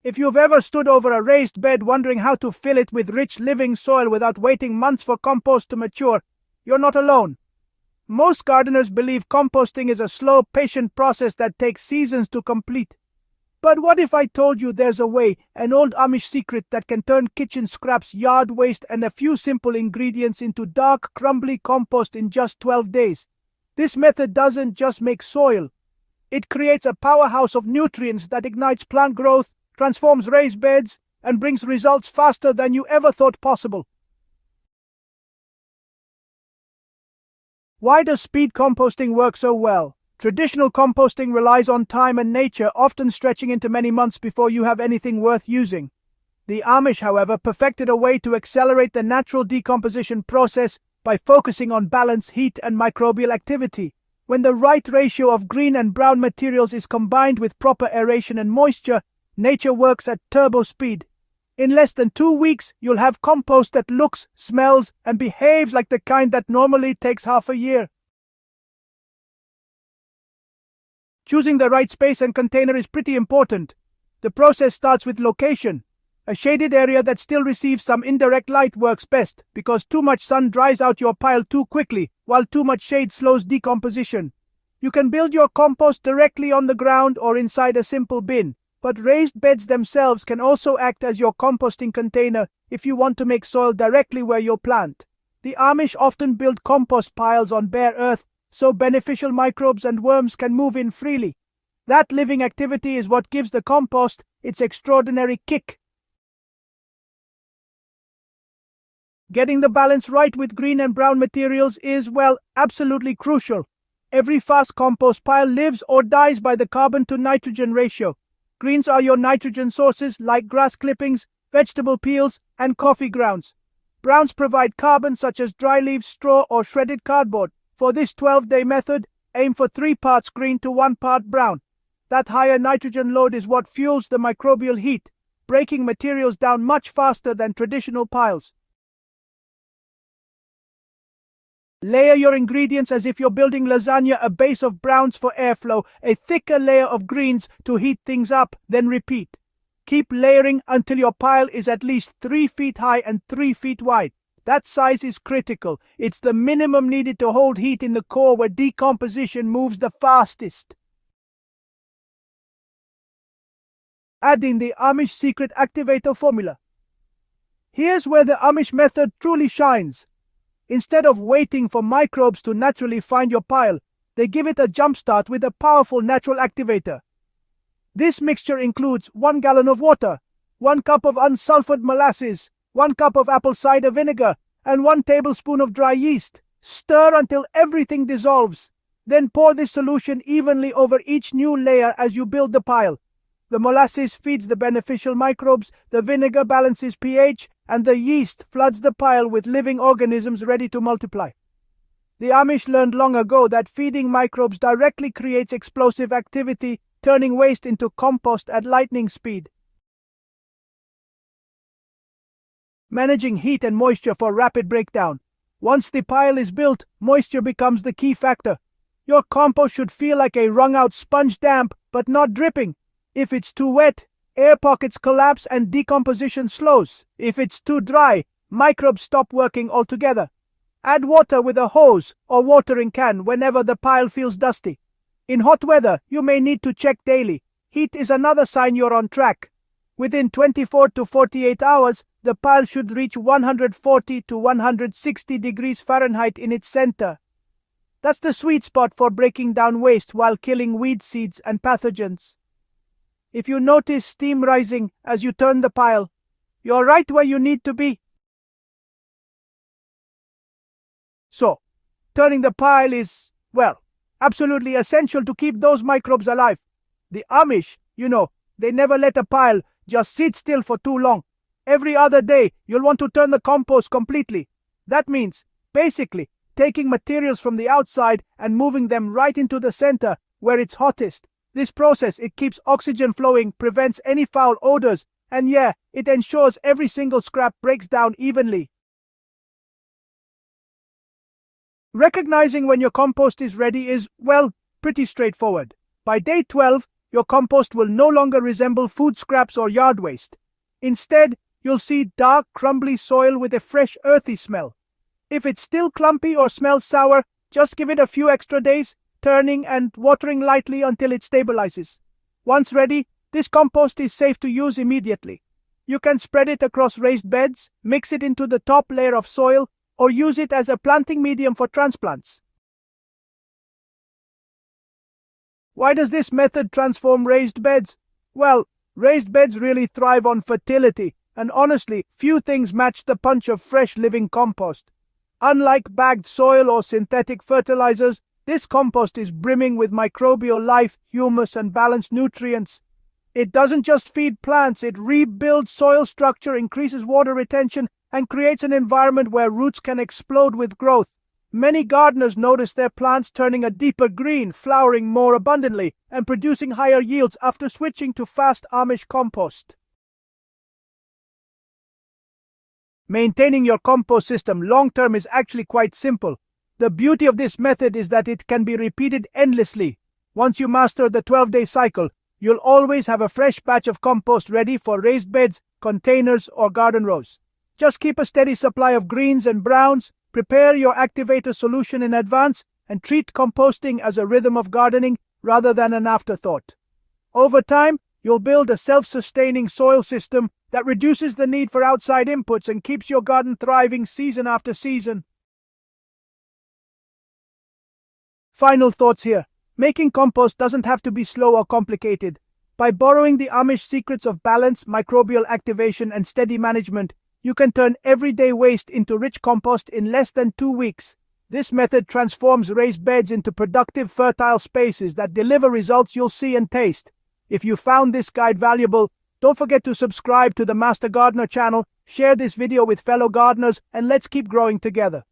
If you've ever stood over a raised bed wondering how to fill it with rich living soil without waiting months for compost to mature, you're not alone. Most gardeners believe composting is a slow, patient process that takes seasons to complete. But what if I told you there's a way, an old Amish secret that can turn kitchen scraps, yard waste, and a few simple ingredients into dark, crumbly compost in just 12 days? This method doesn't just make soil. It creates a powerhouse of nutrients that ignites plant growth, transforms raised beds, and brings results faster than you ever thought possible. Why does speed composting work so well? Traditional composting relies on time and nature, often stretching into many months before you have anything worth using. The Amish, however, perfected a way to accelerate the natural decomposition process by focusing on balance, heat, and microbial activity. When the right ratio of green and brown materials is combined with proper aeration and moisture, nature works at turbo speed. In less than 2 weeks, you'll have compost that looks, smells, and behaves like the kind that normally takes half a year. Choosing the right space and container is pretty important. The process starts with location. A shaded area that still receives some indirect light works best, because too much sun dries out your pile too quickly, while too much shade slows decomposition. You can build your compost directly on the ground or inside a simple bin, but raised beds themselves can also act as your composting container if you want to make soil directly where you'll plant. The Amish often build compost piles on bare earth, so beneficial microbes and worms can move in freely. That living activity is what gives the compost its extraordinary kick. Getting the balance right with green and brown materials is, well, absolutely crucial. Every fast compost pile lives or dies by the carbon to nitrogen ratio. Greens are your nitrogen sources, like grass clippings, vegetable peels, and coffee grounds. Browns provide carbon, such as dry leaves, straw, or shredded cardboard. For this 12-day method, aim for 3 parts green to 1 part brown. That higher nitrogen load is what fuels the microbial heat, breaking materials down much faster than traditional piles. Layer your ingredients as if you're building lasagna, a base of browns for airflow, a thicker layer of greens to heat things up, then repeat. Keep layering until your pile is at least 3 feet high and 3 feet wide. That size is critical. It's the minimum needed to hold heat in the core where decomposition moves the fastest. Adding the Amish secret activator formula. Here's where the Amish method truly shines. Instead of waiting for microbes to naturally find your pile, they give it a jumpstart with a powerful natural activator. This mixture includes 1 gallon of water, 1 cup of unsulfured molasses, 1 cup of apple cider vinegar, and 1 tablespoon of dry yeast. Stir until everything dissolves. Then pour this solution evenly over each new layer as you build the pile. The molasses feeds the beneficial microbes, the vinegar balances pH, and the yeast floods the pile with living organisms ready to multiply. The Amish learned long ago that feeding microbes directly creates explosive activity, turning waste into compost at lightning speed. Managing heat and moisture for rapid breakdown. Once the pile is built, moisture becomes the key factor. Your compost should feel like a wrung-out sponge, damp, but not dripping. If it's too wet, air pockets collapse and decomposition slows. If it's too dry, microbes stop working altogether. Add water with a hose or watering can whenever the pile feels dusty. In hot weather, you may need to check daily. Heat is another sign you're on track. Within 24 to 48 hours, the pile should reach 140 to 160 degrees Fahrenheit in its center. That's the sweet spot for breaking down waste while killing weed seeds and pathogens. If you notice steam rising as you turn the pile, you're right where you need to be. So, turning the pile is, well, absolutely essential to keep those microbes alive. The Amish, they never let a pile just sit still for too long. Every other day, you'll want to turn the compost completely. That means, basically, taking materials from the outside and moving them right into the center where it's hottest. This process, it keeps oxygen flowing, prevents any foul odors, and it ensures every single scrap breaks down evenly. Recognizing when your compost is ready is, well, pretty straightforward. By day 12, your compost will no longer resemble food scraps or yard waste. Instead, you'll see dark, crumbly soil with a fresh, earthy smell. If it's still clumpy or smells sour, just give it a few extra days, turning and watering lightly until it stabilizes. Once ready, this compost is safe to use immediately. You can spread it across raised beds, mix it into the top layer of soil, or use it as a planting medium for transplants. Why does this method transform raised beds? Well, raised beds really thrive on fertility, and honestly, few things match the punch of fresh living compost. Unlike bagged soil or synthetic fertilizers, this compost is brimming with microbial life, humus, and balanced nutrients. It doesn't just feed plants, it rebuilds soil structure, increases water retention, and creates an environment where roots can explode with growth. Many gardeners notice their plants turning a deeper green, flowering more abundantly, and producing higher yields after switching to fast Amish compost. Maintaining your compost system long-term is actually quite simple. The beauty of this method is that it can be repeated endlessly. Once you master the 12-day cycle, you'll always have a fresh batch of compost ready for raised beds, containers, or garden rows. Just keep a steady supply of greens and browns, prepare your activator solution in advance, and treat composting as a rhythm of gardening rather than an afterthought. Over time, you'll build a self-sustaining soil system that reduces the need for outside inputs and keeps your garden thriving season after season. Final thoughts here. Making compost doesn't have to be slow or complicated. By borrowing the Amish secrets of balance, microbial activation, and steady management, you can turn everyday waste into rich compost in less than 2 weeks. This method transforms raised beds into productive, fertile spaces that deliver results you'll see and taste. If you found this guide valuable, don't forget to subscribe to the Master Gardener channel, share this video with fellow gardeners, and let's keep growing together.